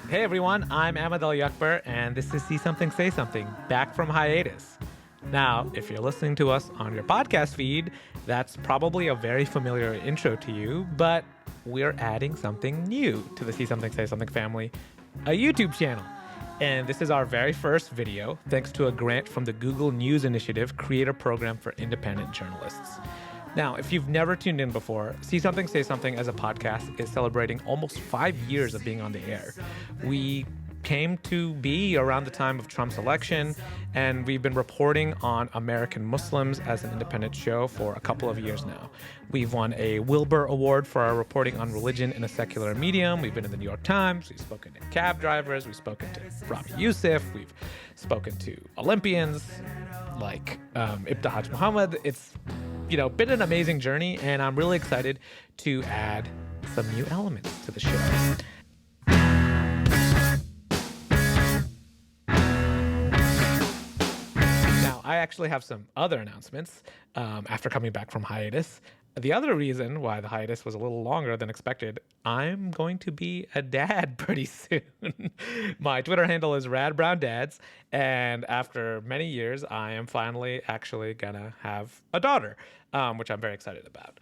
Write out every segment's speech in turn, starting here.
Hey everyone, I'm Ahmed Al Yakbar, and this is See Something, Say Something, back from hiatus. Now, if you're listening to us on your podcast feed, that's probably a very familiar intro to you, but we're adding something new to the See Something, Say Something family, a YouTube channel. And this is our very first video, thanks to a grant from the Google News Initiative Creator Program for Independent Journalists. Now, if you've never tuned in before, See Something, Say Something as a podcast is celebrating almost 5 years of being on the air. We came to be around the time of Trump's election, and we've been reporting on American Muslims as an independent show for a couple of years now. We've won a Wilbur Award for our reporting on religion in a secular medium. We've been in the New York Times. We've spoken to cab drivers. We've spoken to Rami Youssef. We've spoken to Olympians like Ibtihaj Muhammad. It's been an amazing journey, and I'm really excited to add some new elements to the show. Now, I actually have some other announcements after coming back from hiatus. The other reason why the hiatus was a little longer than expected, I'm going to be a dad pretty soon. My Twitter handle is RadBrownDads, and after many years, I am finally actually gonna have a daughter, which I'm very excited about.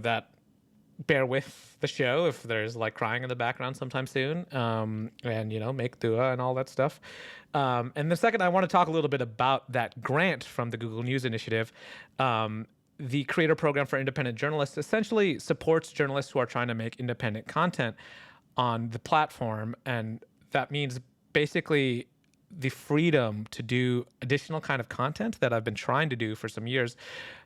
That bear with the show if there's like crying in the background sometime soon, and make dua and all that stuff. And the second, I want to talk a little bit about that grant from the Google News Initiative. The Creator Program for Independent Journalists essentially supports journalists who are trying to make independent content on the platform. And that means basically the freedom to do additional kind of content that I've been trying to do for some years,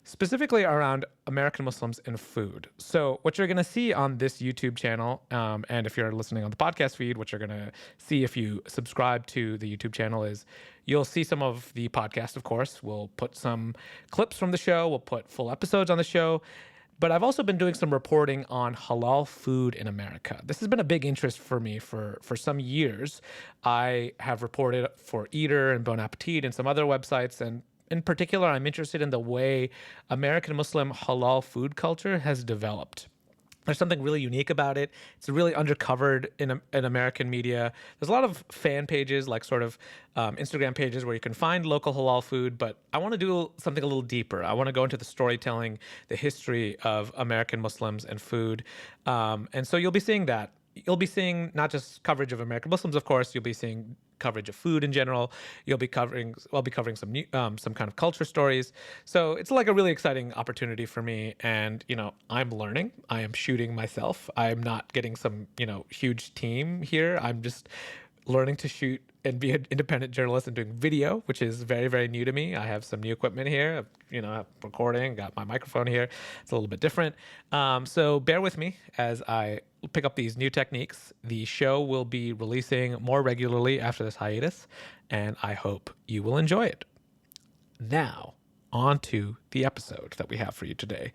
specifically around American Muslims and food. So what you're going to see on this YouTube channel, and if you're listening on the podcast feed, what you're going to see if you subscribe to the YouTube channel is you'll see some of the podcast, of course. We'll put some clips from the show. We'll put full episodes on the show. But I've also been doing some reporting on halal food in America. This has been a big interest for me for some years. I have reported for Eater and Bon Appetit and some other websites. And in particular, I'm interested in the way American Muslim halal food culture has developed. There's something really unique about it. It's really undercovered in American media. There's a lot of fan pages, like sort of Instagram pages where you can find local halal food, but I want to do something a little deeper. I want to go into the storytelling, the history of American Muslims and food. And so you'll be seeing that. You'll be seeing not just coverage of American Muslims, of course. You'll be seeing coverage of food in general. I'll be covering some new, some kind of culture stories. So it's like a really exciting opportunity for me. And I'm learning. I am shooting myself. I'm not getting some huge team here. I'm just learning to shoot and be an independent journalist and doing video, which is very, very new to me. I have some new equipment here, I'm recording, got my microphone here. It's a little bit different. So bear with me as I pick up these new techniques. The show will be releasing more regularly after this hiatus, and I hope you will enjoy it. Now, on to the episode that we have for you today.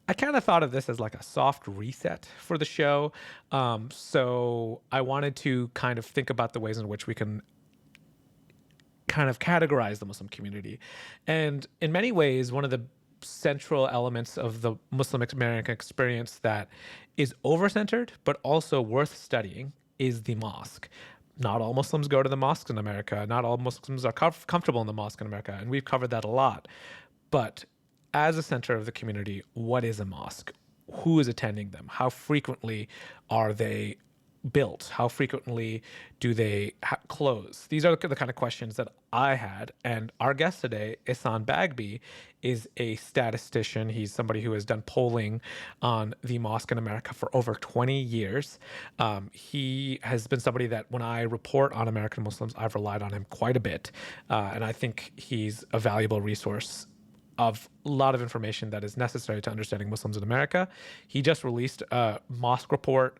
I kind of thought of this as like a soft reset for the show. So I wanted to kind of think about the ways in which we can kind of categorize the Muslim community. And in many ways, one of the central elements of the Muslim American experience that is over-centered, but also worth studying is the mosque. Not all Muslims go to the mosques in America. Not all Muslims are comfortable in the mosque in America. And we've covered that a lot. But as a center of the community, what is a mosque? Who is attending them? How frequently are they built? How frequently do they close? These are the kind of questions that I had. And our guest today, Ihsan Bagby, is a statistician. He's somebody who has done polling on the mosque in America for over 20 years. He has been somebody that when I report on American Muslims, I've relied on him quite a bit. And I think he's a valuable resource of a lot of information that is necessary to understanding Muslims in America. He just released a mosque report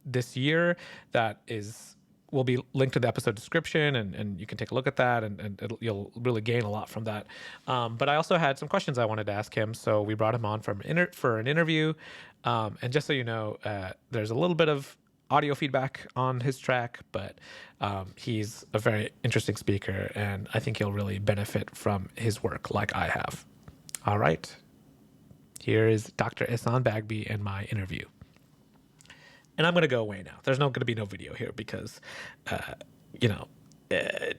this year that will be linked to the episode description, and you can take a look at that, and you'll really gain a lot from that. But I also had some questions I wanted to ask him, so we brought him on for an interview. And just so you know, there's a little bit of audio feedback on his track, but he's a very interesting speaker, and I think you'll really benefit from his work like I have. All right. Here is Dr. Ihsan Bagby and my interview. And I'm going to go away now. There's no going to be no video here because, you know,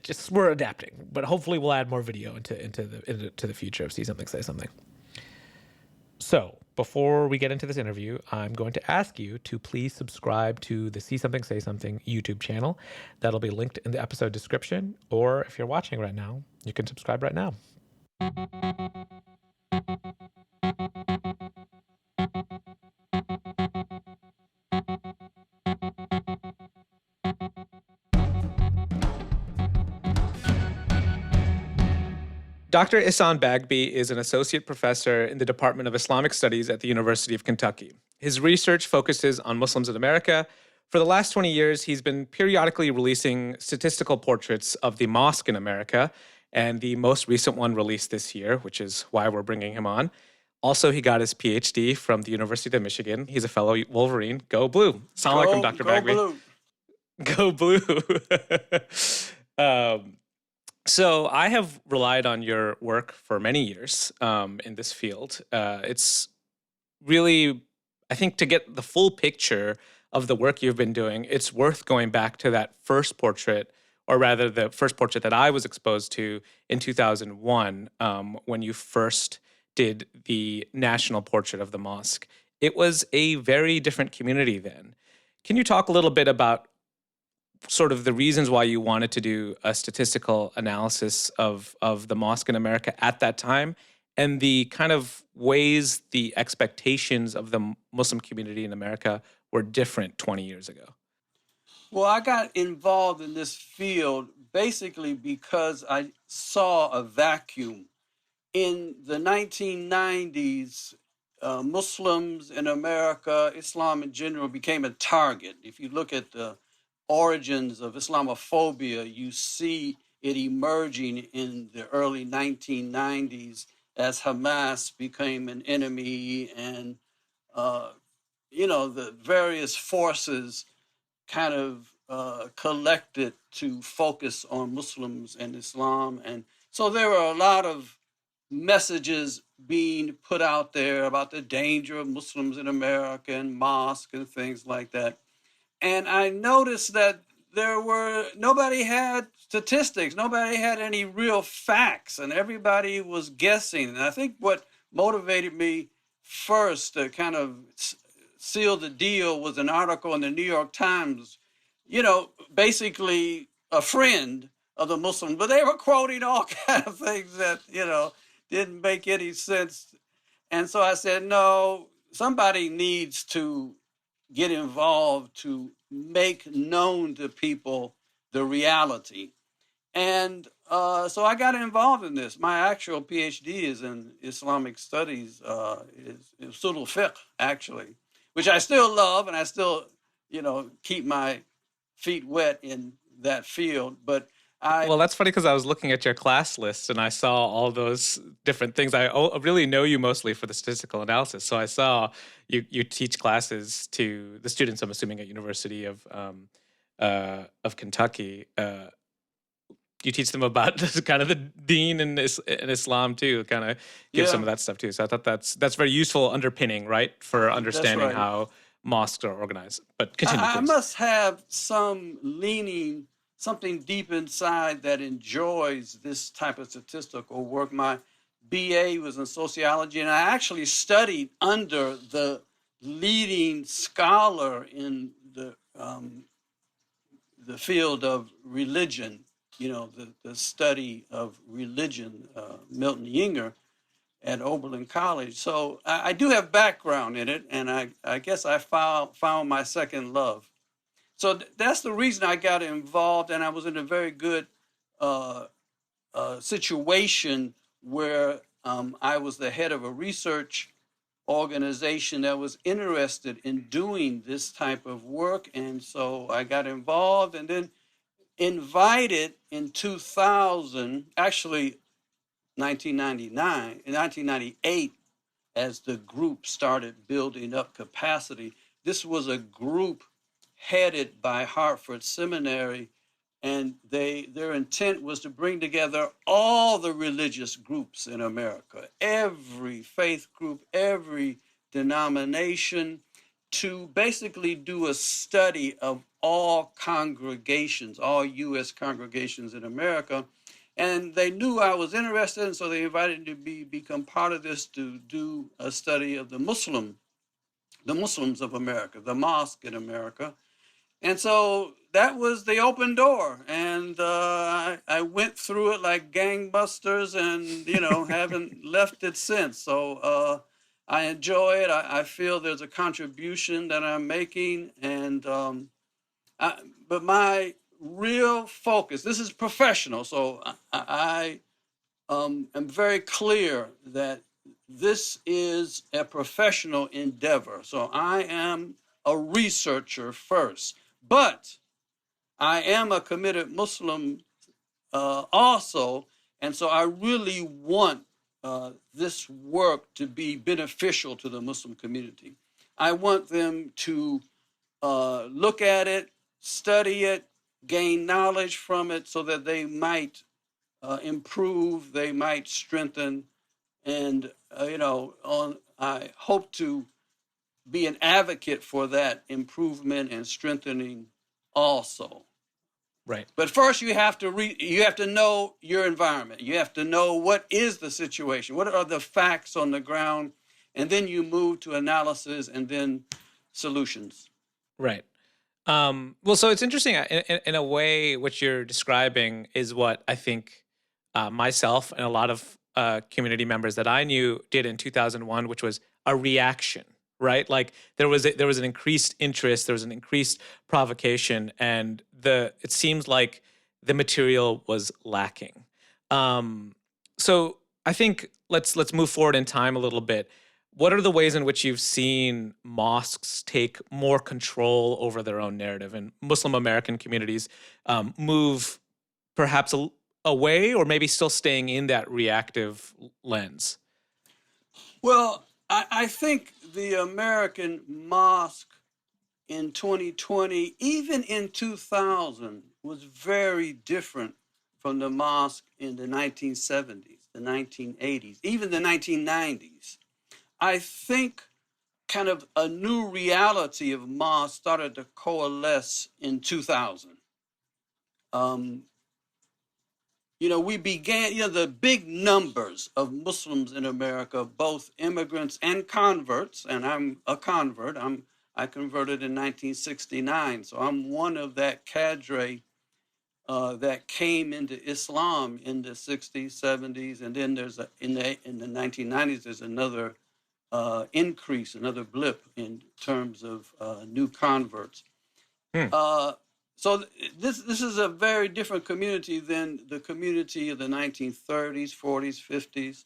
just we're adapting. But hopefully we'll add more video into the future of See Something, Say Something. So before we get into this interview, I'm going to ask you to please subscribe to the See Something, Say Something YouTube channel. That'll be linked in the episode description. Or if you're watching right now, you can subscribe right now. Dr. Ihsan Bagby is an associate professor in the Department of Islamic Studies at the University of Kentucky. His research focuses on Muslims in America. For the last 20 years, he's been periodically releasing statistical portraits of the mosque in America, and the most recent one released this year, which is why we're bringing him on. Also, he got his PhD from the University of Michigan. He's a fellow Wolverine. Go Blue. Assalamu alaikum, Dr. Bagby. Go Blue. So I have relied on your work for many years in this field. It's really, I think, to get the full picture of the work you've been doing, it's worth going back to that first portrait, or rather the first portrait that I was exposed to in 2001 when you first did the national portrait of the mosque. It was a very different community then. Can you talk a little bit about sort of the reasons why you wanted to do a statistical analysis of the mosque in America at that time, and the kind of ways the expectations of the Muslim community in America were different 20 years ago? Well, I got involved in this field basically because I saw a vacuum. In the 1990s, Muslims in America, Islam in general, became a target. If you look at the origins of Islamophobia, you see it emerging in the early 1990s as Hamas became an enemy, and the various forces kind of collected to focus on Muslims and Islam. And so there were a lot of messages being put out there about the danger of Muslims in America and mosques and things like that. And I noticed that nobody had statistics, nobody had any real facts, and everybody was guessing. And I think what motivated me first to kind of seal the deal was an article in the New York Times, basically a friend of the Muslims, but they were quoting all kinds of things that, didn't make any sense. And so I said, no, somebody needs to get involved to make known to people the reality. And so I got involved in this. My actual PhD is in Islamic studies, is Usul al-Fiqh, actually, which I still love, and I still, keep my feet wet in that field. But well, that's funny because I was looking at your class list and I saw all those different things. I really know you mostly for the statistical analysis. So I saw you teach classes to the students, I'm assuming, at University of Kentucky. You teach them about kind of the deen and Islam too, kind of give some of that stuff too. So I thought that's very useful underpinning, right, for understanding how mosques are organized. But continue, please. I must have some leaning, something deep inside that enjoys this type of statistical work. My BA was in sociology, and I actually studied under the leading scholar in the field of religion, the study of religion, Milton Yinger at Oberlin College. So I do have background in it, and I guess I found my second love. So that's the reason I got involved, and I was in a very good situation where I was the head of a research organization that was interested in doing this type of work. And so I got involved and then invited in 2000, actually 1999, in 1998, as the group started building up capacity. This was a group headed by Hartford Seminary, and their intent was to bring together all the religious groups in America, every faith group, every denomination, to basically do a study of all congregations, all U.S. congregations in America. And they knew I was interested, and so they invited me to become part of this to do a study of the Muslims of America, the mosque in America. And so that was the open door. And I went through it like gangbusters and, haven't left it since. So I enjoy it. I feel there's a contribution that I'm making. And but my real focus, this is professional. So I am very clear that this is a professional endeavor. So I am a researcher first, but I am a committed Muslim also. And so I really want this work to be beneficial to the Muslim community. I want them to look at it, study it, gain knowledge from it so that they might improve, they might strengthen, and I hope to be an advocate for that improvement and strengthening also. Right. But first, you have to know your environment. You have to know what is the situation, what are the facts on the ground, and then you move to analysis and then solutions. Right. Well, so it's interesting. In a way, what you're describing is what I think myself and a lot of community members that I knew did in 2001, which was a reaction. Right, like there was an increased interest, there was an increased provocation, and it seems like the material was lacking. So I think let's move forward in time a little bit. What are the ways in which you've seen mosques take more control over their own narrative and Muslim American communities move perhaps away or maybe still staying in that reactive lens? Well, I think the American mosque in 2020, even in 2000, was very different from the mosque in the 1970s, the 1980s, even the 1990s. I think kind of a new reality of mosques started to coalesce in 2000. We began, the big numbers of Muslims in America, both immigrants and converts, and I'm a convert. I converted in 1969, so I'm one of that cadre that came into Islam in the 60s, 70s, and then in the 1990s there's another increase, another blip in terms of new converts. So this is a very different community than the community of the 1930s, 40s, 50s.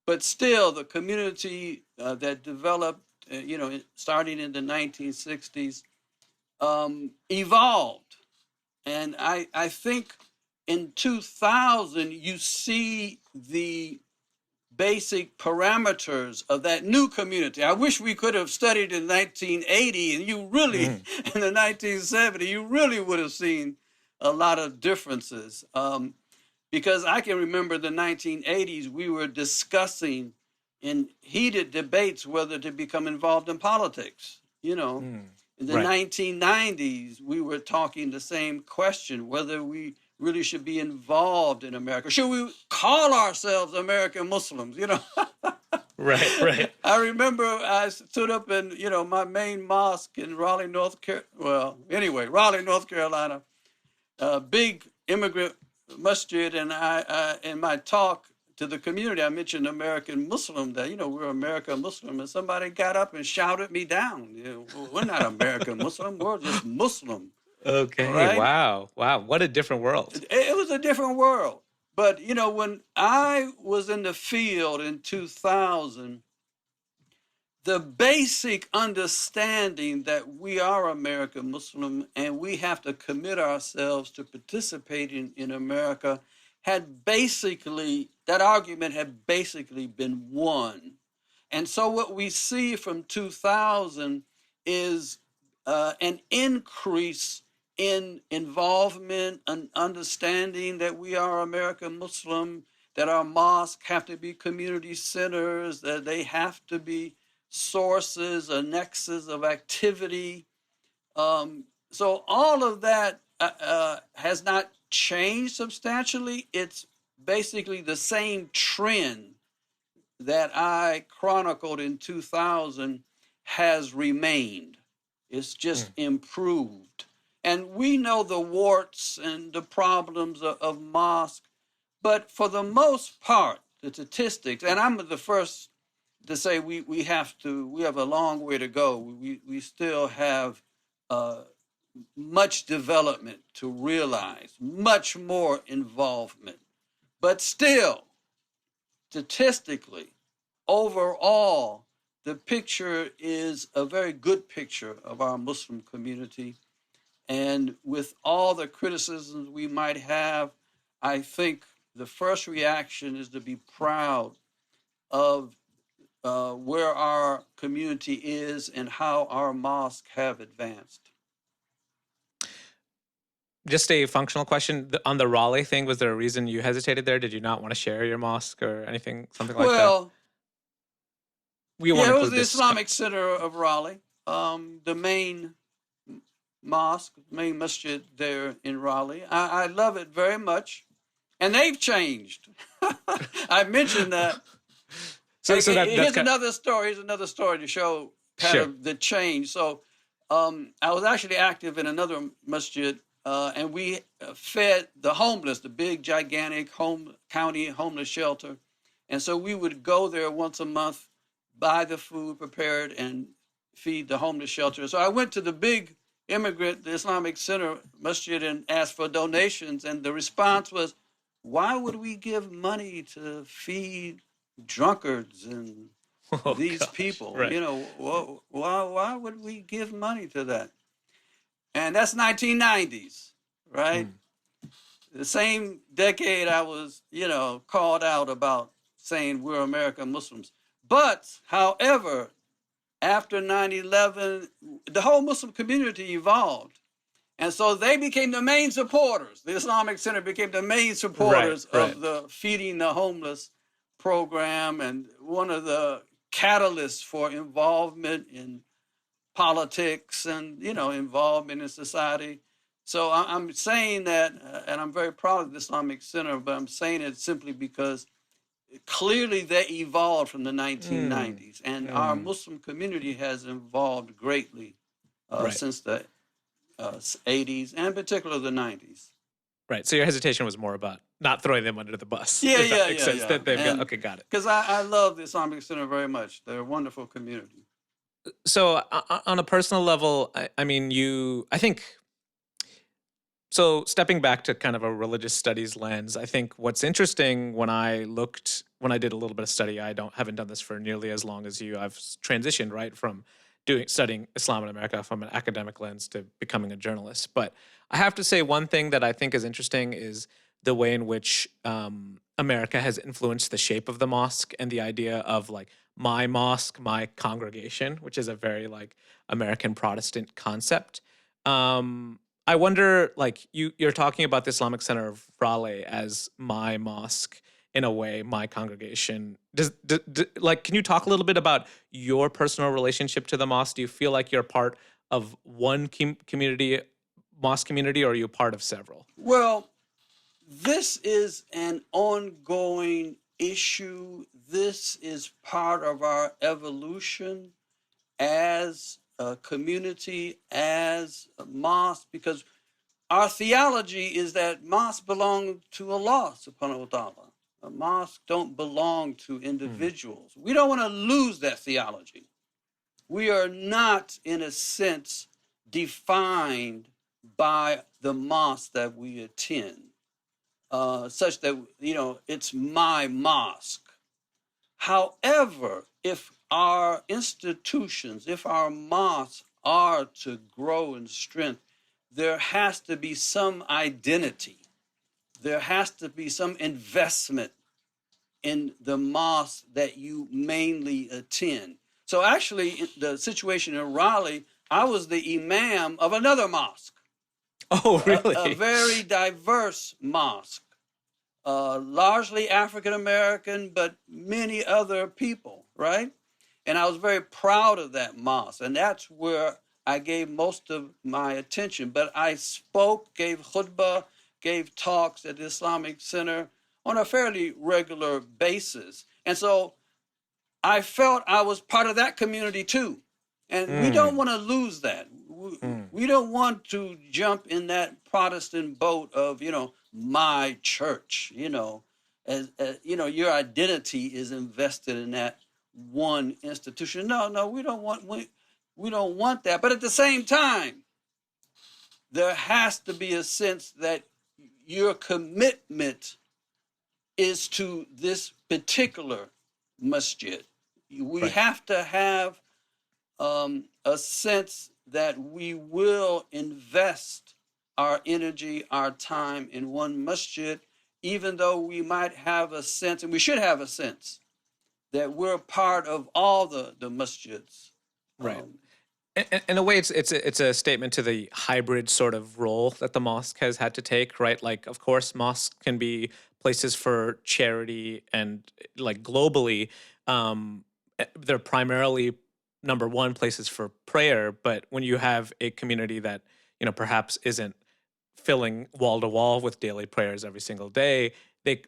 But still, the community that developed, starting in the 1960s, evolved. And I think in 2000, you see the basic parameters of that new community. I wish we could have studied in 1980 and you really, in the 1970s, you really would have seen a lot of differences. Because I can remember the 1980s, we were discussing in heated debates whether to become involved in politics. In the 1990s, we were talking the same question, whether we really should be involved in America. Should we call ourselves American Muslims? Right. I remember I stood up in, my main mosque in Raleigh, North Carolina, a big immigrant masjid, and I in my talk to the community, I mentioned American Muslim, that, we're American Muslim, and somebody got up and shouted me down. We're not American Muslim, we're just Muslim. Okay. Right? Wow. What a different world. It was a different world. But, when I was in the field in 2000, the basic understanding that we are American Muslim and we have to commit ourselves to participating in America that argument had basically been won. And so what we see from 2000 is an increase in involvement and understanding that we are American Muslim, that our mosques have to be community centers, that they have to be sources, a nexus of activity. So all of that has not changed substantially. It's basically the same trend that I chronicled in 2000 has remained. It's just Mm. improved. And we know the warts and the problems of mosque, but for the most part, the statistics, and I'm the first to say we have a long way to go. We still have uh, much development to realize, much more involvement. But still, statistically, overall, the picture is a very good picture of our Muslim community. And with all the criticisms we might have, I think the first reaction is to be proud of where our community is and how our mosques have advanced. Just a functional question on the Raleigh thing. Was there a reason you hesitated there? Did you not want to share your mosque or anything, something like that? Well, We won't yeah, it was include the this. Islamic Center of Raleigh, the main mosque, main masjid there in Raleigh. I love it very much, and they've changed. I mentioned that. So that's Here's kind another story. Here's another story to show kind sure. of the change. So, I was actually active in another masjid, and we fed the homeless, the big, gigantic county homeless shelter. And so we would go there once a month, buy the food prepared, and feed the homeless shelter. So I went to the big the Islamic Center masjid, and asked for donations. And the response was, why would we give money to feed drunkards and Oh these gosh. people? Right. You know, why would we give money to that? And that's 1990s, right? Mm. The same decade I was, called out about saying we're American Muslims. But, however, after 9/11, the whole Muslim community evolved. And so they became the main supporters. The Islamic Center became the main Right. supporters Right. of the Feeding the Homeless program, and one of the catalysts for involvement in politics and, involvement in society. So I'm saying that, and I'm very proud of the Islamic Center, but I'm saying it simply because clearly they evolved from the Mm. 1990s, and our Mm. Muslim community has evolved greatly Right. since the 80s, and particularly the 90s. Right. So your hesitation was more about not throwing them under the bus, Yeah, if that yeah, makes yeah, sense. yeah. That they've got And okay, got it. because I love the Islamic Center very much. They're a wonderful community. So on a personal level, I mean, I think so stepping back to kind of a religious studies lens, I think what's interesting when I did a little bit of study, I don't haven't done this for nearly as long as you. I've transitioned right from studying Islam in America from an academic lens to becoming a journalist. But I have to say one thing that I think is interesting is the way in which America has influenced the shape of the mosque and the idea of like my mosque, my congregation, which is a very like American Protestant concept. I wonder, like you're talking about the Islamic Center of Raleigh as my mosque in a way, my congregation. Like, can you talk a little bit about your personal relationship to the mosque? Do you feel like you're part of one community, mosque community, or are you part of several? Well, this is an ongoing issue. This is part of our evolution as a community, as a mosque, because our theology is that mosques belong to Allah subhanahu wa ta'ala. Mosques don't belong to Hmm. individuals. We don't want to lose that theology. We are not, in a sense, defined by the mosque that we attend, such that, it's my mosque. However, if our institutions, if our mosques are to grow in strength, there has to be some identity. There has to be some investment in the mosque that you mainly attend. So actually, the situation in Raleigh, I was the imam of another mosque, Oh, a really? very diverse mosque, largely African American, but many other people, right? And I was very proud of that mosque. And that's where I gave most of my attention. But I spoke, gave khutbah, gave talks at the Islamic Center on a fairly regular basis. And so I felt I was part of that community too. And we don't Mm, want to lose that. mm, We don't want to jump in that Protestant boat of, my church, your identity is invested in that one institution. No, no, we don't want that. But at the same time, there has to be a sense that your commitment is to this particular masjid. We right. have to have a sense that we will invest our energy, our time in one masjid, even though we might have a sense, and we should have a sense, that we're part of all the masjids. Right. Um, In a way, it's a statement to the hybrid sort of role that the mosque has had to take, right? Like, of course, mosques can be places for charity and like globally, they're primarily number one places for prayer. But when you have a community that perhaps isn't filling wall to wall with daily prayers every single day, they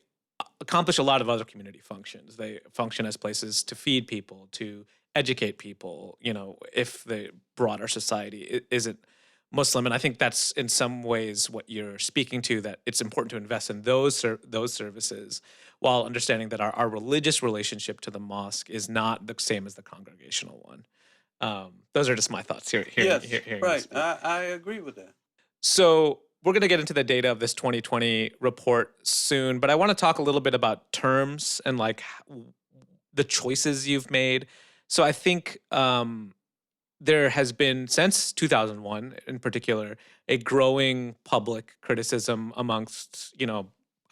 accomplish a lot of other community functions. They function as places to feed people, to educate people, if the broader society isn't Muslim. And I think that's in some ways what you're speaking to, that it's important to invest in those services while understanding that our religious relationship to the mosque is not the same as the congregational one. Those are just my thoughts yes, hearing you right. speak. I agree with that. So we're going to get into the data of this 2020 report soon, but I want to talk a little bit about terms and like the choices you've made. So I think there has been, since 2001 in particular, a growing public criticism amongst,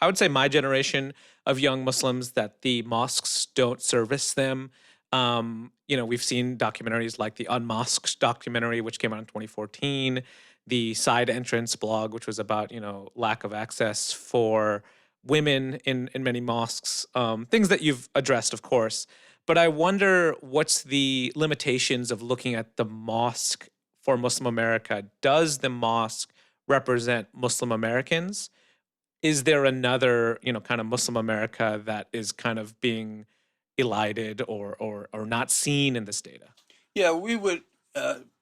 I would say my generation of young Muslims, that the mosques don't service them. We've seen documentaries like the Unmosqued documentary, which came out in 2014, the Side Entrance blog, which was about, lack of access for women in many mosques, things that you've addressed, of course. But I wonder, what's the limitations of looking at the mosque for Muslim America? Does the mosque represent Muslim Americans? Is there another, kind of Muslim America that is kind of being elided or not seen in this data? Yeah, we would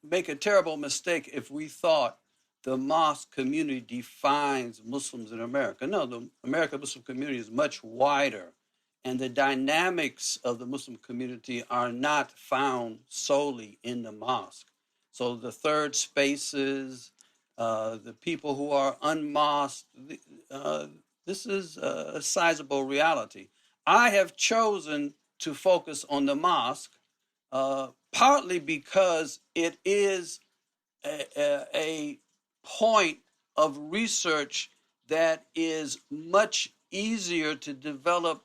make a terrible mistake if we thought the mosque community defines Muslims in America. No, the American Muslim community is much wider, and the dynamics of the Muslim community are not found solely in the mosque. So the third spaces, the people who are unmosqued, uh, this is a sizable reality. I have chosen to focus on the mosque partly because it is a point of research that is much easier to develop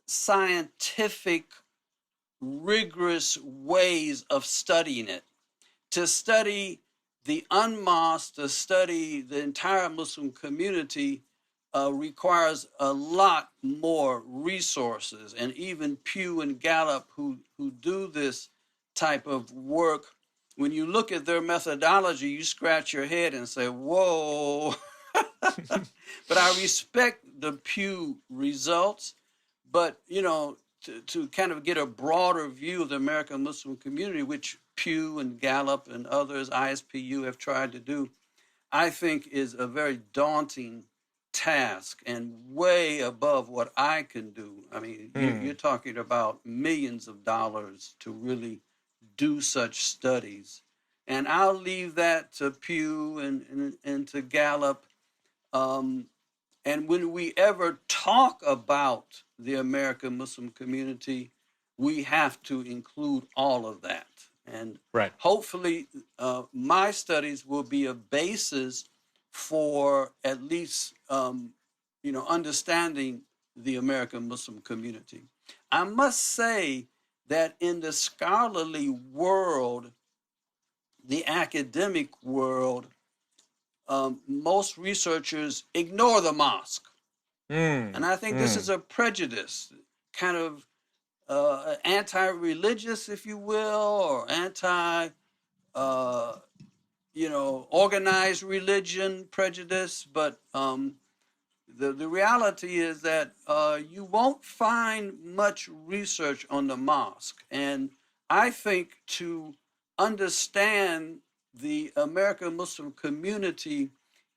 scientific, rigorous ways of studying it. To study the unmosqued, to study the entire Muslim community requires a lot more resources. And even Pew and Gallup, who do this type of work, when you look at their methodology, you scratch your head and say, whoa. But I respect the Pew results. But, to kind of get a broader view of the American Muslim community, which Pew and Gallup and others, ISPU, have tried to do, I think is a very daunting task and way above what I can do. I mean, you're Hmm. talking about millions of dollars to really do such studies. And I'll leave that to Pew and to Gallup. Um, and when we ever talk about the American Muslim community, we have to include all of that. And Right. hopefully, my studies will be a basis for at least, understanding the American Muslim community. I must say that in the scholarly world, the academic world, most researchers ignore the mosque. And Hmm. I think this Hmm. is a prejudice, kind of anti-religious, if you will, or anti, uh, organized religion prejudice. But the reality is that you won't find much research on the mosque. And I think to understand the American Muslim community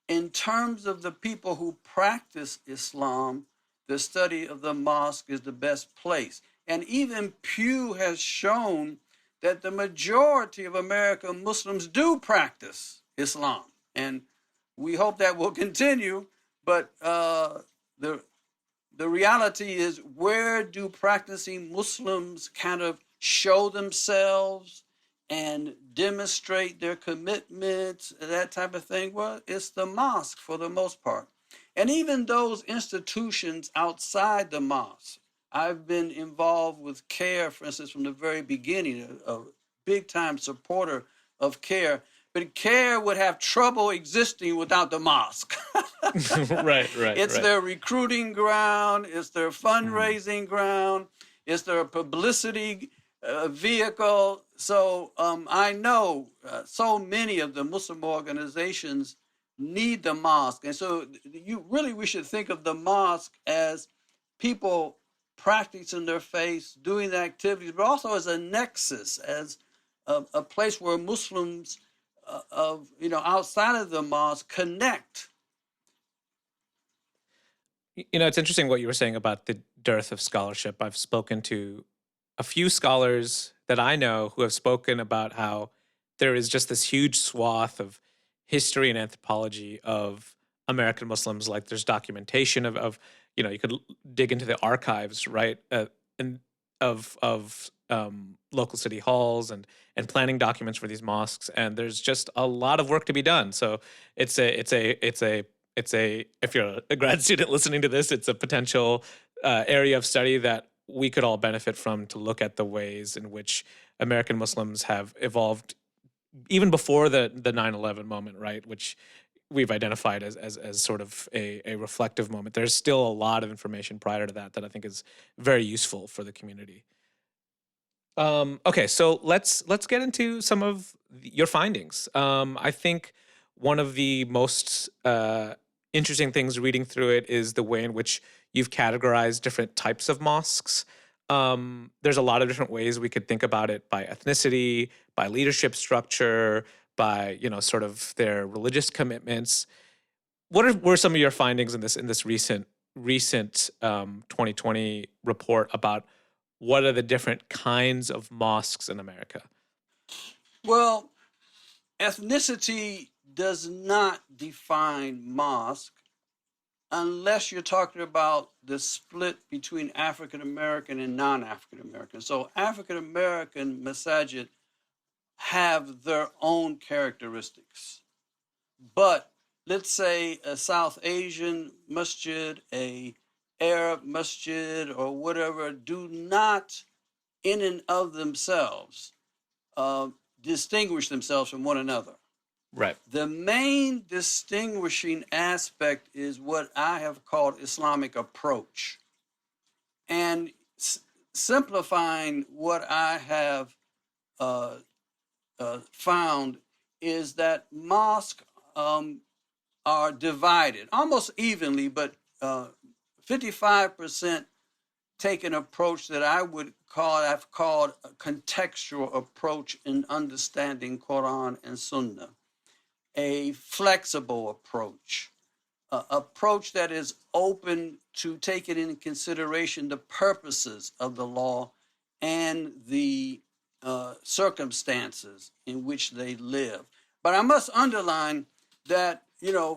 in terms of the people who practice Islam, the study of the mosque is the best place. And even Pew has shown that the majority of American Muslims do practice Islam. And we hope that will continue. But the the reality is, where do practicing Muslims kind of show themselves and demonstrate their commitments, that type of thing? Well, it's the mosque for the most part. And even those institutions outside the mosque. I've been involved with CARE, for instance, from the very beginning, a big time supporter of CARE. But CARE would have trouble existing without the mosque. It's Right. their recruiting ground, it's their Mm. fundraising ground, it's their publicity vehicle. So I know so many of the Muslim organizations need the mosque. And so we should think of the mosque as people practicing their faith, doing the activities, but also as a nexus, as a place where Muslims of outside of the mosque connect. It's interesting what you were saying about the dearth of scholarship. I've spoken to a few scholars that I know who have spoken about how there is just this huge swath of history and anthropology of American Muslims. Like there's documentation of you could dig into the archives, right? And of local city halls and planning documents for these mosques. And there's just a lot of work to be done. So it's a if you're a grad student listening to this, it's a potential area of study that we could all benefit from, to look at the ways in which American Muslims have evolved even before the 9/11 moment, right? Which we've identified as sort of a reflective moment. There's still a lot of information prior to that that I think is very useful for the community. Okay, so let's get into some of your findings. I think one of the most interesting things reading through it is the way in which you've categorized different types of mosques. There's a lot of different ways we could think about it, by ethnicity, by leadership structure, by sort of their religious commitments. Were some of your findings in this recent 2020 report about what are the different kinds of mosques in America? Well, ethnicity does not define mosque unless you're talking about the split between African American and non-African American. So African American masajid have their own characteristics. But let's say a South Asian masjid, a Arab masjid, or whatever, do not in and of themselves uh, distinguish themselves from one another. Right. The main distinguishing aspect is what I have called Islamic approach. And simplifying what I have uh, found is that mosques are divided almost evenly, but 55% take an approach that I've called a contextual approach in understanding Quran and Sunnah, a flexible approach, approach that is open to taking into consideration the purposes of the law and the circumstances in which they live. But I must underline that,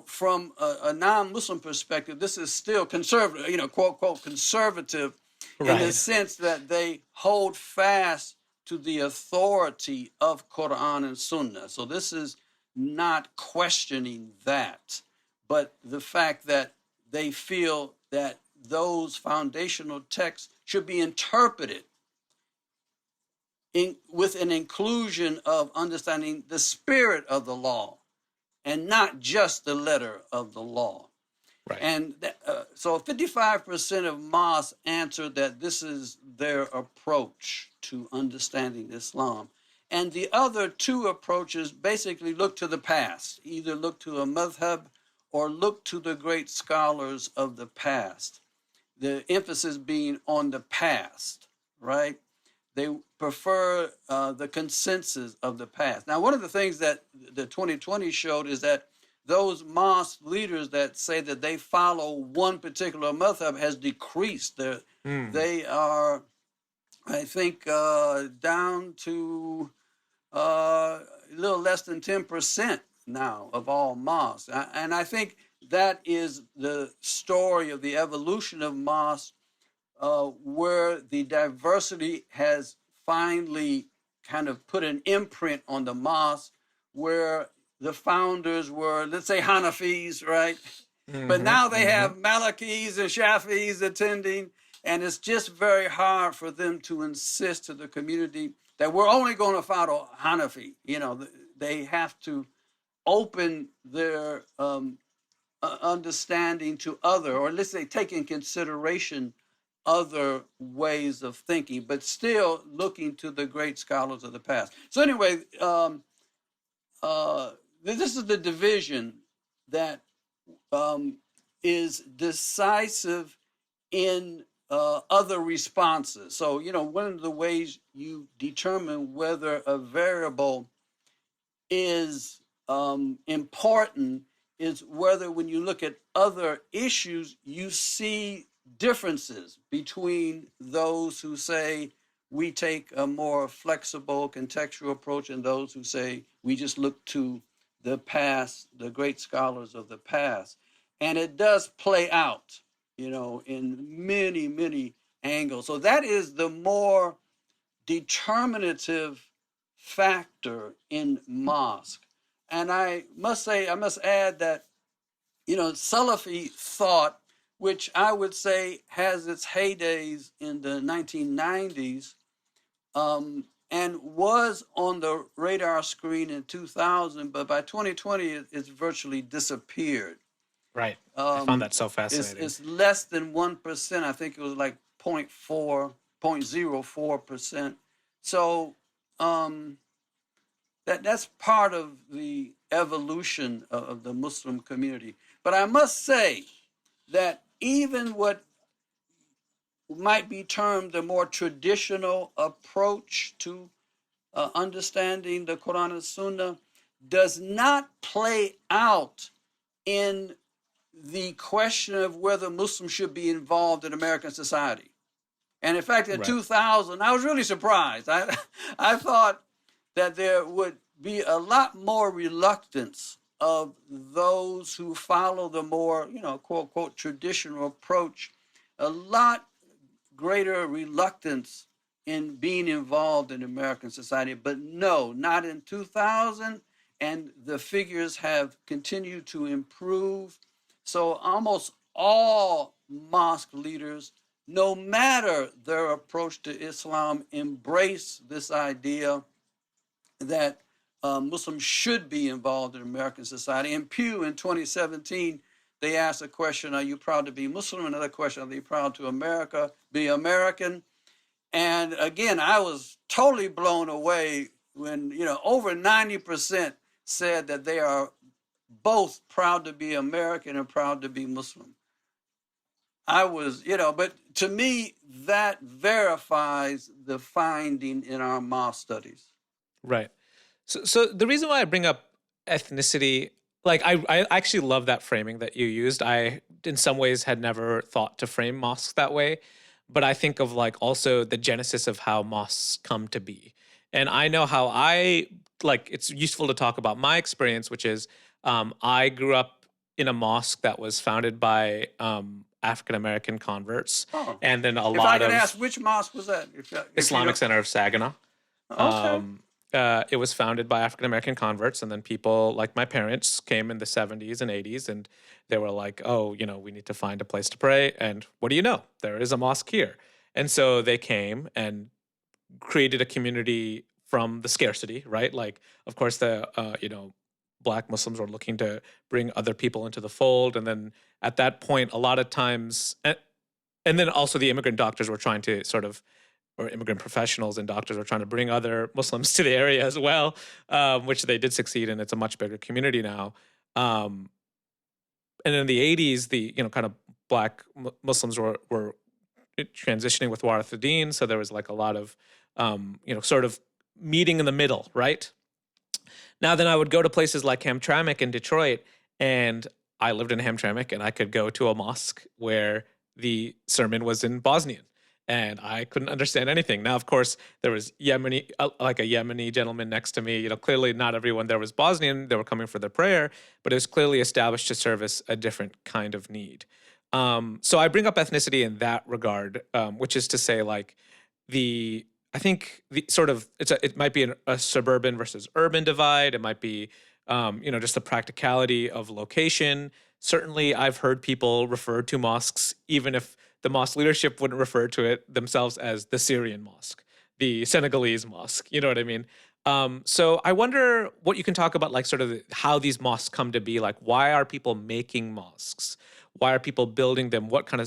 from a non-Muslim perspective, this is still conservative, quote, quote, conservative, in the Right. sense that they hold fast to the authority of Quran and Sunnah. So this is not questioning that, but the fact that they feel that those foundational texts should be interpreted with an inclusion of understanding the spirit of the law and not just the letter of the law. Right. And so 55% of mosques answered that this is their approach to understanding Islam. And the other two approaches basically look to the past, either look to a madhab or look to the great scholars of the past. The emphasis being on the past, right? They prefer the consensus of the past. Now, one of the things that the 2020 showed is that those mosque leaders that say that they follow one particular madhab has decreased. Mm. They are, I think, down to a little less than 10% now of all mosques. And I think that is the story of the evolution of mosques, where the diversity has finally kind of put an imprint on the mosque, where the founders were, let's say, Hanafis, right? But Mm-hmm. now they Mm-hmm. have Malikis and Shafis attending, and it's just very hard for them to insist to the community that we're only going to follow Hanafi. They have to open their understanding to other, or let's say take in consideration other ways of thinking, but still looking to the great scholars of the past. So anyway, this is the division that is decisive in other responses. So, one of the ways you determine whether a variable is important is whether, when you look at other issues, you see differences between those who say we take a more flexible contextual approach and those who say we just look to the past, the great scholars of the past. And it does play out, in many, many angles. So that is the more determinative factor in mosque. And I must add that, Salafi thought, which I would say has its heydays in the 1990s, and was on the radar screen in 2000, but by 2020, it's virtually disappeared. Right. I found Um, that so it's, fascinating. it's less than 1%. I think it was like 0.04%. So um, that's part of the evolution of the Muslim community. But I must say that even what might be termed the more traditional approach to understanding the Quran and Sunnah does not play out in the question of whether Muslims should be involved in American society. And in fact, in Right. 2000, I was really surprised. I thought that there would be a lot more reluctance of those who follow the more, quote, unquote, traditional approach, a lot greater reluctance in being involved in American society. But no, not in 2000. And the figures have continued to improve. So almost all mosque leaders, no matter their approach to Islam, embrace this idea that Muslims should be involved in American society. In Pew in 2017, they asked a question, are you proud to be Muslim? Another question, are you proud to be American? And again, I was totally blown away when, over 90% said that they are both proud to be American and proud to be Muslim. I was, but to me, that verifies the finding in our mosque studies. Right. So the reason why I bring up ethnicity, like I actually love that framing that you used. I in some ways had never thought to frame mosques that way, but I think of like also the genesis of how mosques come to be. And I know how it's useful to talk about my experience, which is I grew up in a mosque that was founded by African American converts, Oh, and then a if I lot can ask, of which mosque was that? If you Islamic don't. Center of Saginaw. Okay. Um, it was founded by African American converts, and then people like my parents came in the 70s and 80s, and they were like, "Oh, we need to find a place to pray." And what do you know? There is a mosque here, and so they came and created a community from the scarcity, right? Like, of course, the Black Muslims were looking to bring other people into the fold. And then at that point, a lot of times, and then also the immigrant doctors were trying to sort of, or immigrant professionals and doctors were trying to bring other Muslims to the area as well, which they did succeed in. It's a much bigger community now. Um, and in the 80s, the kind of Black Muslims were transitioning with Warathuddin, so there was like a lot of sort of meeting in the middle, right? Now then I would go to places like Hamtramck in Detroit, and I lived in Hamtramck, and I could go to a mosque where the sermon was in Bosnian, and I couldn't understand anything. Now, of course, there was Yemeni, like a Yemeni gentleman next to me. Clearly not everyone there was Bosnian. They were coming for their prayer, but it was clearly established to service a different kind of need. So I bring up ethnicity in that regard, which is to say, like I think the sort of it might be a suburban versus urban divide. It might be just the practicality of location. Certainly, I've heard people refer to mosques, even if the mosque leadership wouldn't refer to it themselves, as the Syrian mosque, the Senegalese mosque. You know what I mean? So I wonder what you can talk about, like sort of how these mosques come to be. Like, why are people making mosques? Why are people building them? What kind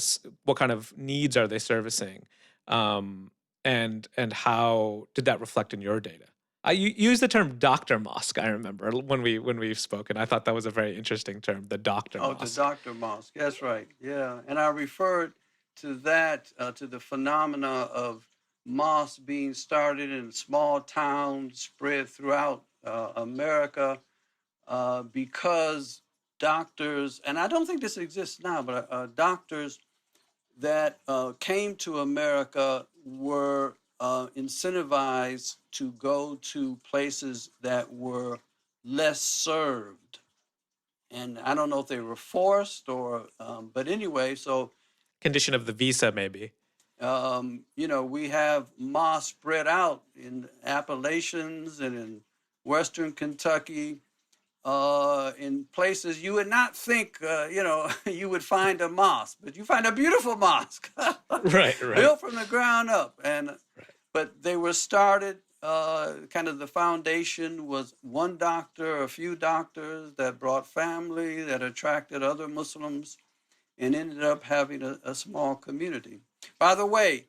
of needs are they servicing? Um, and how did that reflect in your data? You used the term doctor mosque. I remember when we've spoken. I thought that was a very interesting term, the doctor Oh, the mosque. Dr. Mosque. That's right. Yeah. And I referred to that, to the phenomena of mosques being started in small towns spread throughout America because doctors, and I don't think this exists now, but doctors that came to America were incentivized to go to places that were less served. And I don't know if they were forced or, but anyway, so, Condition of the visa, maybe. we have mosques spread out in Appalachians and in Western Kentucky, in places you would not think, you would find a mosque, but you find a beautiful mosque Right, right, built from the ground up. And right. but they were started. Kind of the foundation was one doctor, a few doctors that brought family, that attracted other Muslims, and ended up having a small community. By the way,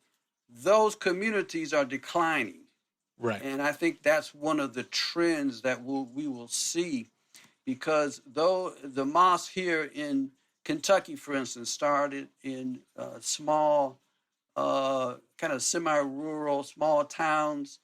those communities are declining. Right. And I think that's one of the trends that we will see because though the mosque here in Kentucky, for instance, started in small, kind of semi-rural, small towns,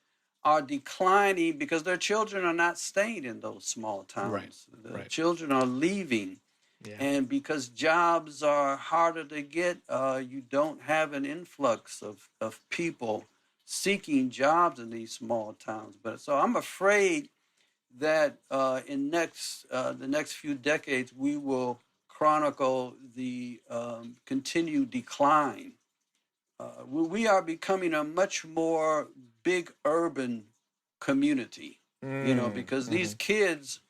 are declining because their children are not staying in those small Right. towns. The Right. children are leaving. Yeah. And because jobs are harder to get, you don't have an influx of people seeking jobs in these small towns. But so I'm afraid that in the next few decades, we will chronicle the continued decline. We are becoming a much more big urban community, because these Mhm. kids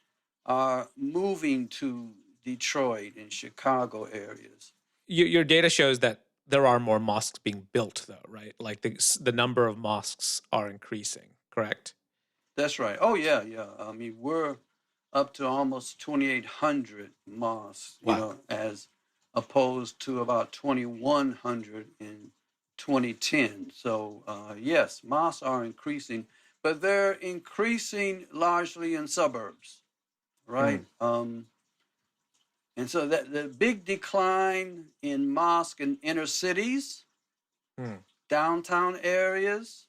are moving to Detroit and Chicago areas. Your data shows that there are more mosques being built, though, right? Like the number of mosques are increasing, correct? That's right. Oh yeah, yeah. I mean, we're up to almost 2,800 mosques, Wow. as opposed to about 2,100 in 2010. So yes, mosques are increasing, but they're increasing largely in suburbs, Mm, right? And so that the big decline in mosque in inner cities, mm. downtown areas,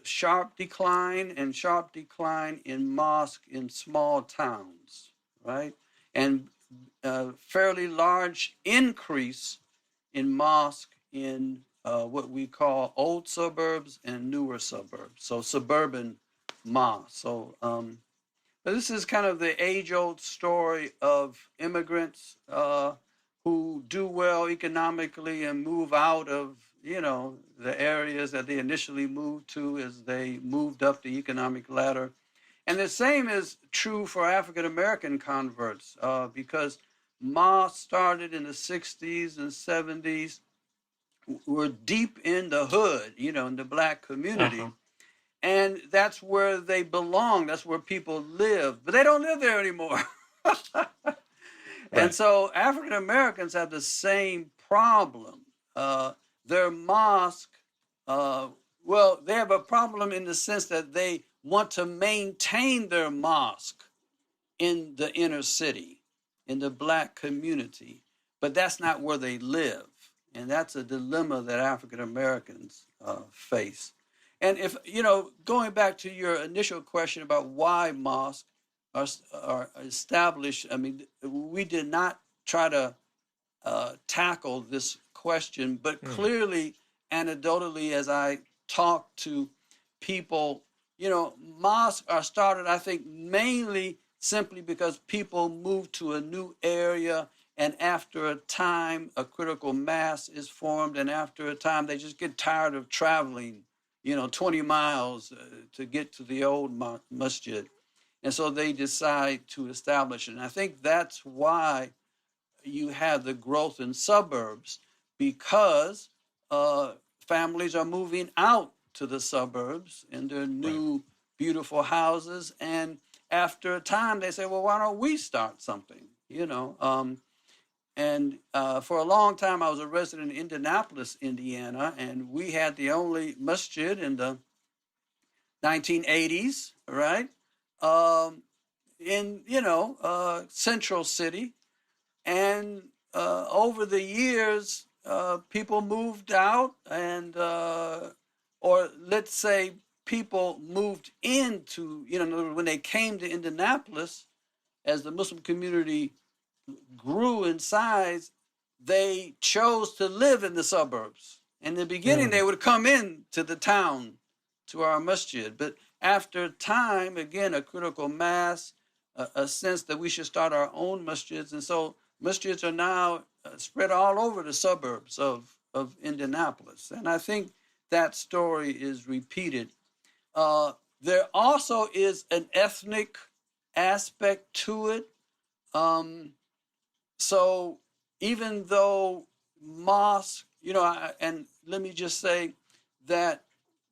sharp decline in mosque in small towns, right? And fairly large increase in mosque in what we call old suburbs and newer suburbs. So suburban mosque. So this is kind of the age-old story of immigrants who do well economically and move out of, the areas that they initially moved to as they moved up the economic ladder. And the same is true for African American converts because mosques started in the 60s and 70s, were deep in the hood, in the Black community. Uh-huh. and that's where they belong. That's where people live, but they don't live there anymore. And Right. so African Americans have the same problem. Uh, their mosque, uh, well, they have a problem in the sense that they want to maintain their mosque in the inner city, in the black community, but that's not where they live. And that's a dilemma that African Americans face. And if, going back to your initial question about why mosques are, are established, I mean, we did not try to tackle this question, but Mm. clearly, anecdotally, as I talk to people, mosques are started, I think, mainly simply because people move to a new area, and after a time, a critical mass is formed, and after a time, they just get tired of traveling, 20 miles to get to the old masjid. And so they decide to establish it. And I think that's why you have the growth in suburbs, because uh, families are moving out to the suburbs in their Right. new beautiful houses, and after a time they say, well, why don't we start something, and for a long time I was a resident in Indianapolis, Indiana, and we had the only masjid in the 1980s, right, um, in Central City. And over the years, people moved out, and or let's say people moved into, when they came to Indianapolis, as the Muslim community grew in size, they chose to live in the suburbs. In the beginning, Mm. they would come in to the town, to our masjid. But after time, again, a critical mass, a sense that we should start our own masjids. And so masjids are now spread all over the suburbs of Indianapolis. And I think that story is repeated. There also is an ethnic aspect to it. Um, so even though mosque, and let me just say that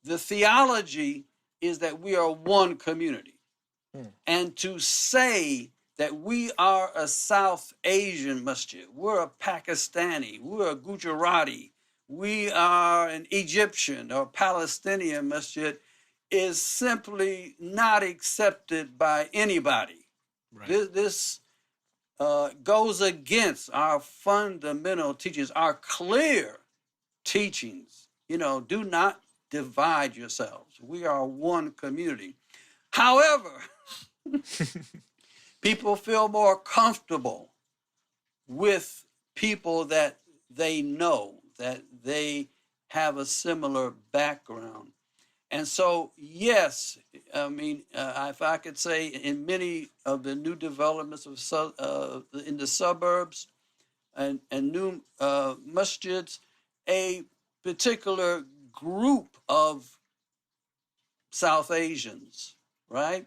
the theology is that we are one community. Mm. And to say that we are a South Asian masjid, we're a Pakistani, we're a Gujarati, we are an Egyptian or Palestinian masjid, is simply not accepted by anybody. Right. This goes against our fundamental teachings, our clear teachings. Do not divide yourselves. We are one community. However, people feel more comfortable with people that they know, that they have a similar background. And so, yes, I mean, if I could say, in many of the new developments in the suburbs and new masjids, a particular group of South Asians, right,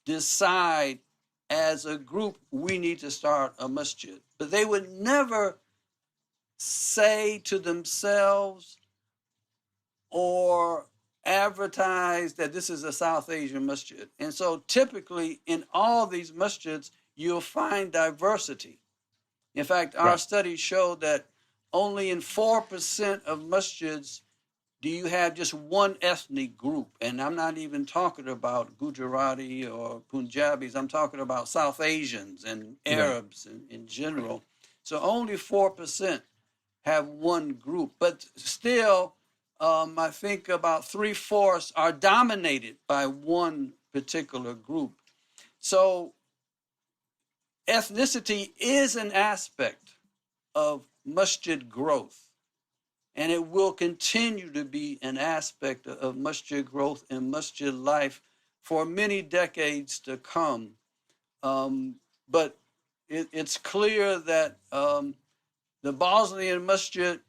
decide as a group we need to start a masjid. But they would never say to themselves or advertise that this is a South Asian masjid. And so typically in all these masjids, you'll find diversity. In fact, our Right. studies showed that only in 4% of masjids do you have just one ethnic group. And I'm not even talking about Gujarati or Punjabis, I'm talking about South Asians and Right. Arabs in general. So only 4% have one group, but still, I think about three-fourths are dominated by one particular group. So ethnicity is an aspect of masjid growth, and it will continue to be an aspect of masjid growth and masjid life for many decades to come. But it's clear that the Bosnian masjid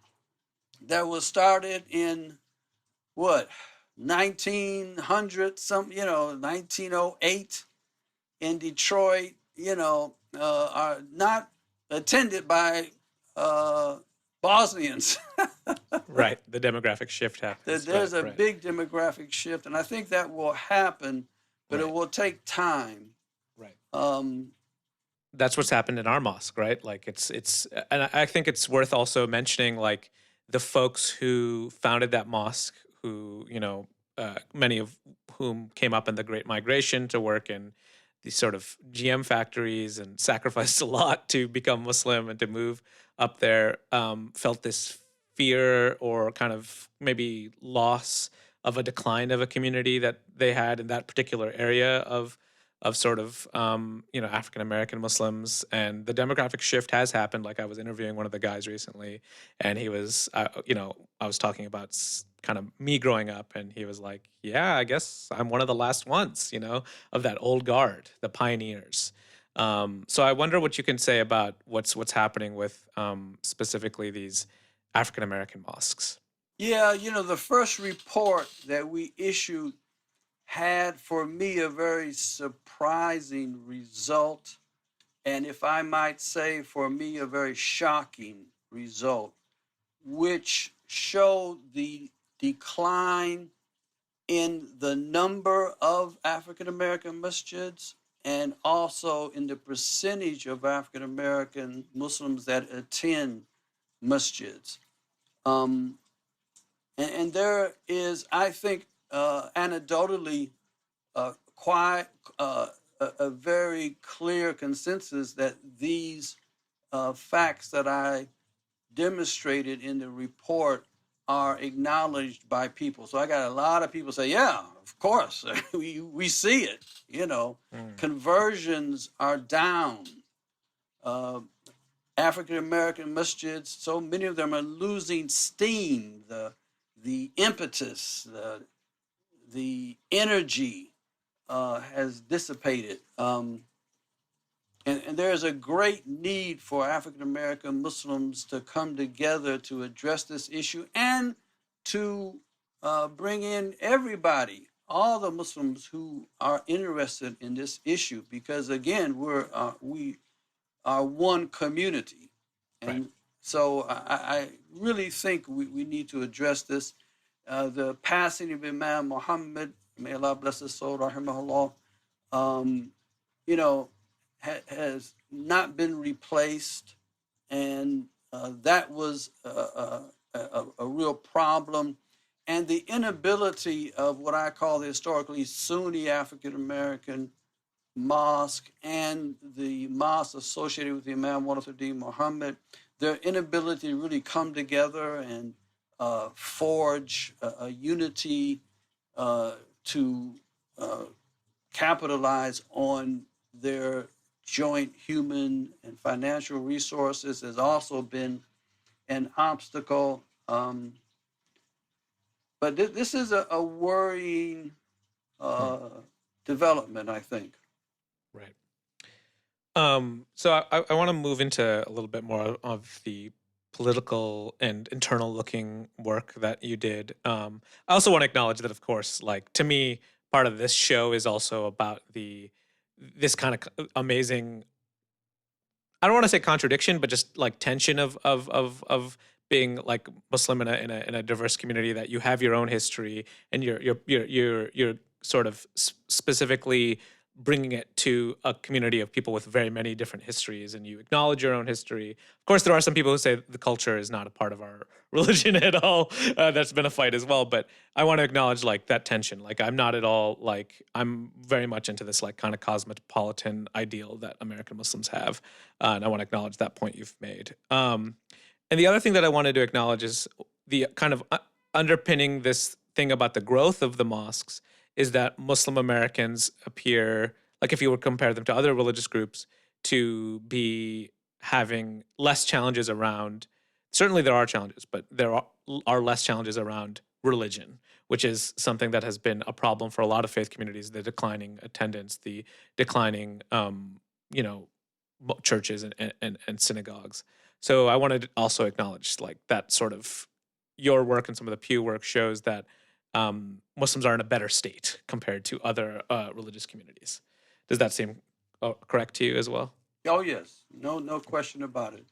that was started in what, 1900 some, 1908 in Detroit, are not attended by Bosnians. Right. The demographic shift happens. Right. There's a Right. big demographic shift, and I think that will happen, but it Right. will take time. Right. Um, That's what's happened in our mosque, right? Like and I think it's worth also mentioning like the folks who founded that mosque, who many of whom came up in the Great Migration to work in these sort of GM factories and sacrificed a lot to become Muslim and to move up there, felt this fear or kind of maybe loss of a decline of a community that they had in that particular area of sort of African American Muslims, and the demographic shift has happened. Like I was interviewing one of the guys recently, and he was I was talking about kind of me growing up, and he was like, "Yeah, I guess I'm one of the last ones, of that old guard, the pioneers." So I wonder what you can say about what's happening with specifically these African American mosques. yeah, the first report that we issued had for me a very surprising result, and if I might say, for me, a very shocking result, which showed the decline in the number of African American masjids and also in the percentage of African American Muslims that attend masjids. Um, and there is, I think, anecdotally, quite a very clear consensus that these facts that I demonstrated in the report are acknowledged by people. So I got a lot of people say, yeah, of course, we see it. Mm. Conversions are down. Uh, African American masjids, so many of them are losing steam, the impetus, the energy has dissipated. And there is a great need for African American Muslims to come together to address this issue and to bring in everybody, all the Muslims who are interested in this issue, because again, we are one community. Right. And so I really think we need to address this. The passing of Imam Muhammad, may Allah bless his soul, rahimahullah, um, you know, has not been replaced, and that was a real problem. And the inability of what I call the historically Sunni African American mosque and the mosque associated with the Imam Warathudin Muhammad, their inability to really come together and forge a unity to uh, capitalize on their joint human and financial resources has also been an obstacle. But this is a worrying Hmm. uh, development, I think. Right. So I want to move into a little bit more of the political and internal looking work that you did. I also want to acknowledge that, of course, like to me, part of this show is also about this kind of amazing. I don't want to say contradiction, but just like tension of being like Muslim in a diverse community, that you have your own history and you're sort of specifically bringing it to a community of people with very many different histories, and you acknowledge your own history. Of course, there are some people who say the culture is not a part of our religion at all. That's been a fight as well, but I want to acknowledge like that tension. Like I'm not at all like I'm very much into this like kind of cosmopolitan ideal that American Muslims have, and I want to acknowledge that point you've made. And the other thing that I wanted to acknowledge is the kind of underpinning this thing about the growth of the mosques is that Muslim Americans appear, like if you would compare them to other religious groups, to be having less challenges around. Certainly, there are challenges, but there are less challenges around religion, which is something that has been a problem for a lot of faith communities: the declining attendance, the declining, you know, churches and synagogues. So I wanted to also acknowledge like that sort of your work and some of the Pew work shows that Muslims are in a better state compared to other religious communities. Does that seem correct to you as well? Oh yes, no question about it.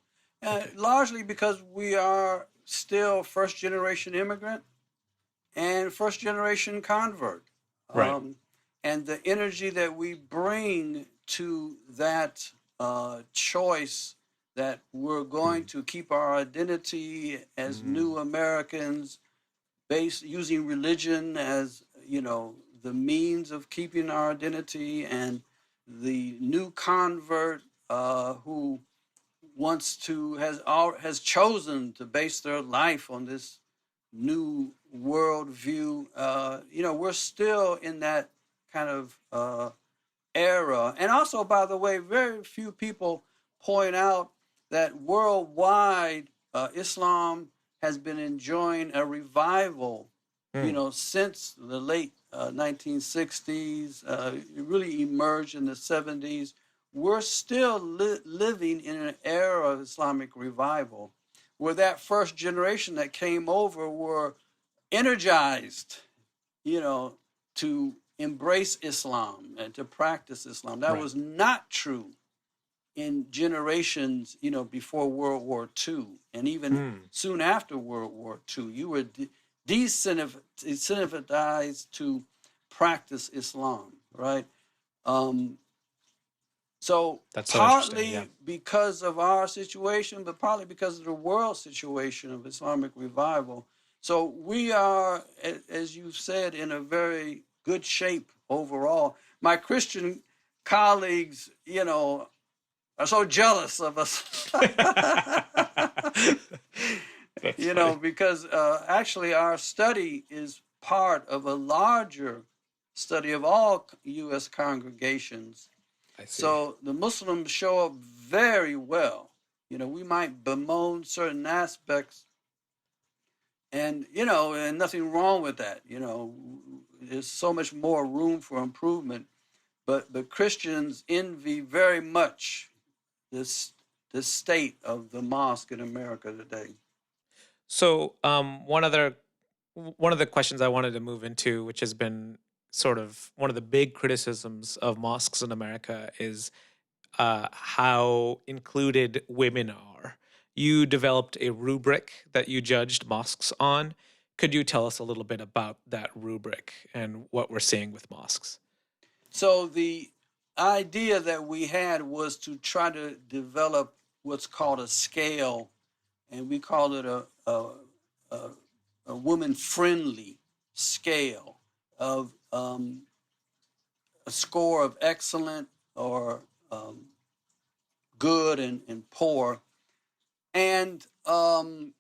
Okay. Largely because we are still first generation immigrant and first generation convert. Right. Um, and the energy that we bring to that choice that we're going Mm. to keep our identity as new Mm. Americans, based using religion as the means of keeping our identity, and the new convert who has chosen to base their life on this new worldview. We're still in that kind of era. And also, by the way, very few people point out that worldwide Islam has been enjoying a revival, Mm. since the late 1960s. It really emerged in the 70s. We're still living in an era of Islamic revival where that first generation that came over were energized, you know, to embrace Islam and to practice Islam. That Right. was not true in generations, before World War II, and even Mm. soon after World War II. You were desincentivized to practice Islam, right? Um, so That's so interesting. Yeah. partly because of our situation, but partly because of the world situation of Islamic revival. So we are, as you said, in a very good shape overall. My Christian colleagues, are so jealous of us, That's funny. because actually our study is part of a larger study of all U.S. congregations. I see. So the Muslims show up very well. We might bemoan certain aspects, and nothing wrong with that. There's so much more room for improvement. But Christians envy very much this the state of the mosque in America today. So, one of the questions I wanted to move into, which has been sort of one of the big criticisms of mosques in America, is how included women are. You developed a rubric that you judged mosques on. Could you tell us a little bit about that rubric and what we're seeing with mosques? So the idea that we had was to try to develop what's called a scale, and we call it a, a woman friendly scale of a score of excellent or good and poor. And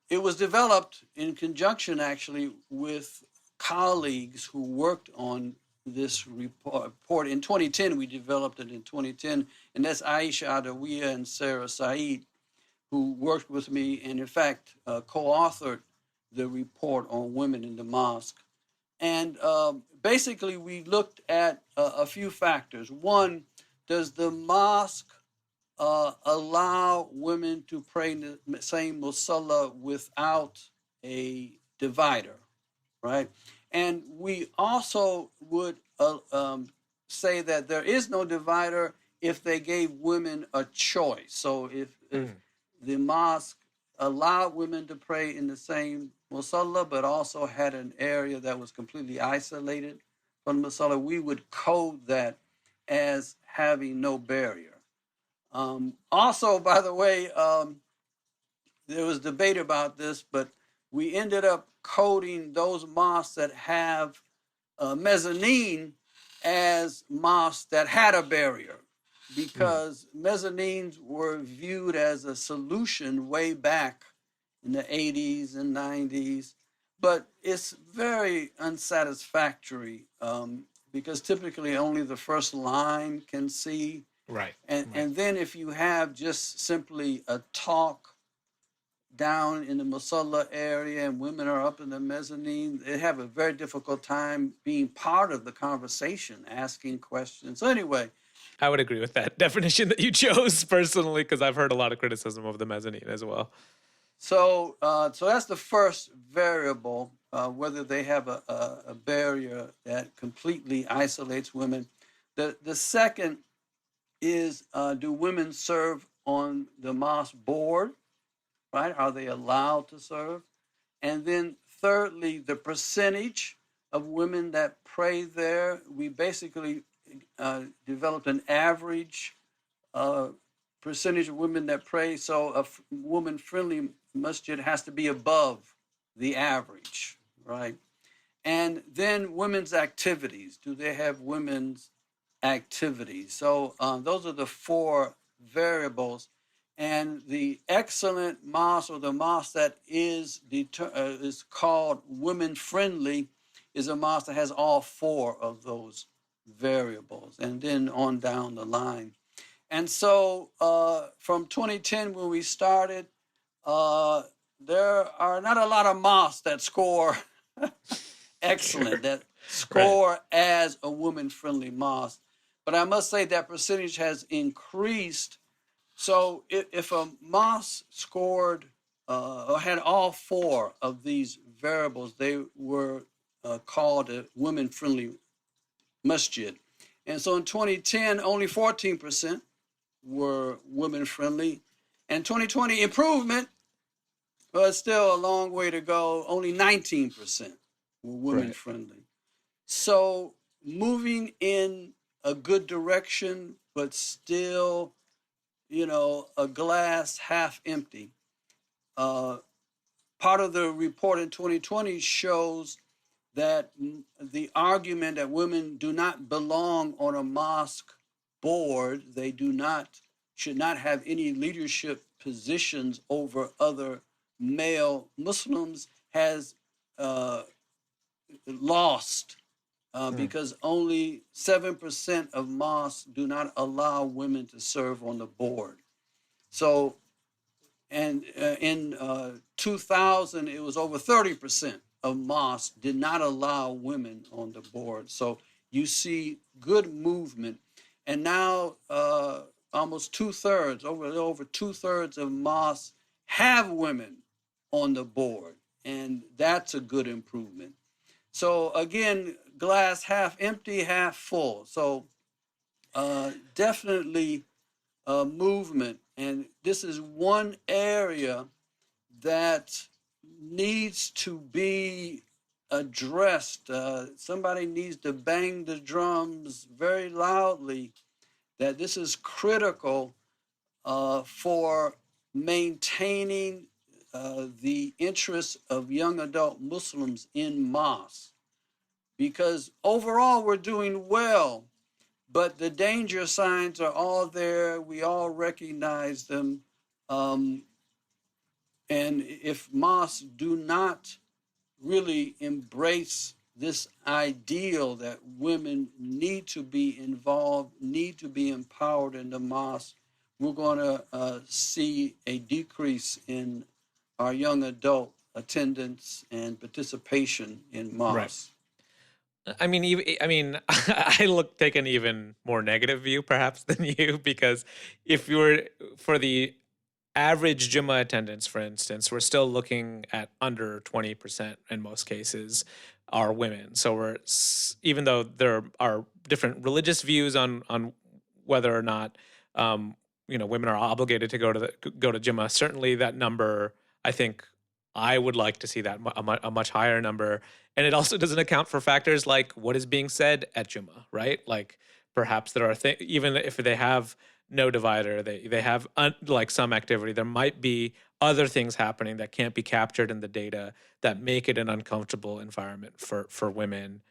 it was developed in conjunction actually with colleagues who worked on this report. In 2010, we developed it in 2010, and that's Aisha Adawiya and Sarah Said, who worked with me and, in fact, co-authored the report on women in the mosque. And basically, we looked at a few factors. One, does the mosque allow women to pray in the same musalla without a divider, right? And we also would say that there is no divider if they gave women a choice. So if Mm. the mosque allowed women to pray in the same musalla, but also had an area that was completely isolated from the musalla, we would code that as having no barrier. Also, by the way, there was debate about this, but we ended up coding those mosques that have mezzanine as mosques that had a barrier, Mm. because mezzanines were viewed as a solution way back in the 80s and 90s. But it's very unsatisfactory, because typically only the first line can see, Right. and Right. and then if you have just simply a talk down in the musalla area and women are up in the mezzanine, they have a very difficult time being part of the conversation, asking questions. So anyway, I would agree with that definition that you chose personally, because I've heard a lot of criticism of the mezzanine as well. so that's the first variable, whether they have a barrier that completely isolates women. The second is, do women serve on the mosque board, right? Are they allowed to serve? And then thirdly, the percentage of women that pray there. We basically developed an average uh, percentage of women that pray. So a woman friendly masjid has to be above the average, right? And then women's activities. Do they have women's activities? So those are the four variables. And the excellent mosque, or the mosque that is called women friendly, is a mosque that has all four of those variables, and then on down the line. And so from 2010, when we started, uh, there are not a lot of mosques that score Sure. excellent, that Right. score as a woman friendly mosque. But I must say that percentage has increased. So if a mosque scored or had all four of these variables, they were called a women friendly masjid. And so in 2010, only 14% were women friendly. And 2020 improvement, but still a long way to go. Only 19% were women Right. friendly. So moving in a good direction, but still, a glass half empty. Uh, Part of the report in 2020 shows that the argument that women do not belong on a mosque board, they should not have any leadership positions over other male Muslims, has uh, lost Mm. because only 7% of mosques do not allow women to serve on the board. So, and in 2000, it was over 30% of mosques did not allow women on the board. So you see good movement. And now almost two-thirds, over two-thirds of mosques have women on the board. And that's a good improvement. So again, glass half empty, half full. So definitely movement. And this is one area that needs to be addressed. Somebody needs to bang the drums very loudly that this is critical for maintaining the interests of young adult Muslims in mosques. Because overall, we're doing well, but the danger signs are all there. We all recognize them. Um, and if mosques do not really embrace this ideal that women need to be involved, need to be empowered in the mosque, we're going to see a decrease in our young adult attendance and participation in Right. mosques. I mean, I mean, take an even more negative view, perhaps, than you, because if you were for the average Jummah attendance, for instance, we're still looking at under 20% in most cases are women. So even though there are different religious views on whether or not women are obligated to go to Jummah, certainly that number, I think I would like to see that a much higher number. And it also doesn't account for factors like what is being said at Jummah, right? Like perhaps there are things, even if they have no divider, they have like some activity, there might be other things happening that can't be captured in the data that make it an uncomfortable environment for women.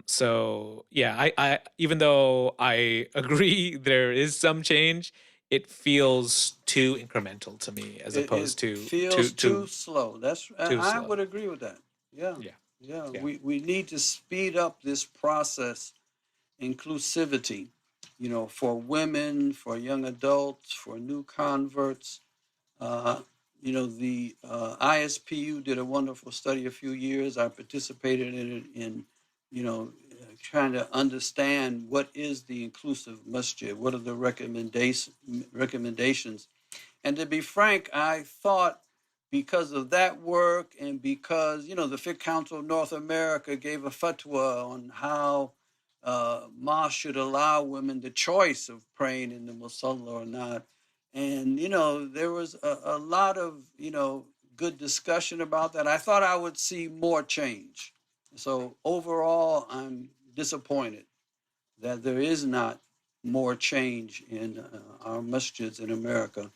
So yeah, I even though I agree there is some change, it feels too incremental to me as It opposed to feels too slow. too I slow. would agree with that. Yeah, Yeah, yeah. yeah, We need to speed up this process, inclusivity, for women, for young adults, for new converts. Uh, the ISPU did a wonderful study a few years. I participated in it trying to understand what is the inclusive masjid, what are the recommendations. And to be frank, I thought because of that work and because, the Fiqh Council of North America gave a fatwa on how mosques should allow women the choice of praying in the musalla or not. And, there was a lot of, good discussion about that. I thought I would see more change. So overall, I'm disappointed that there is not more change in our masjids in America.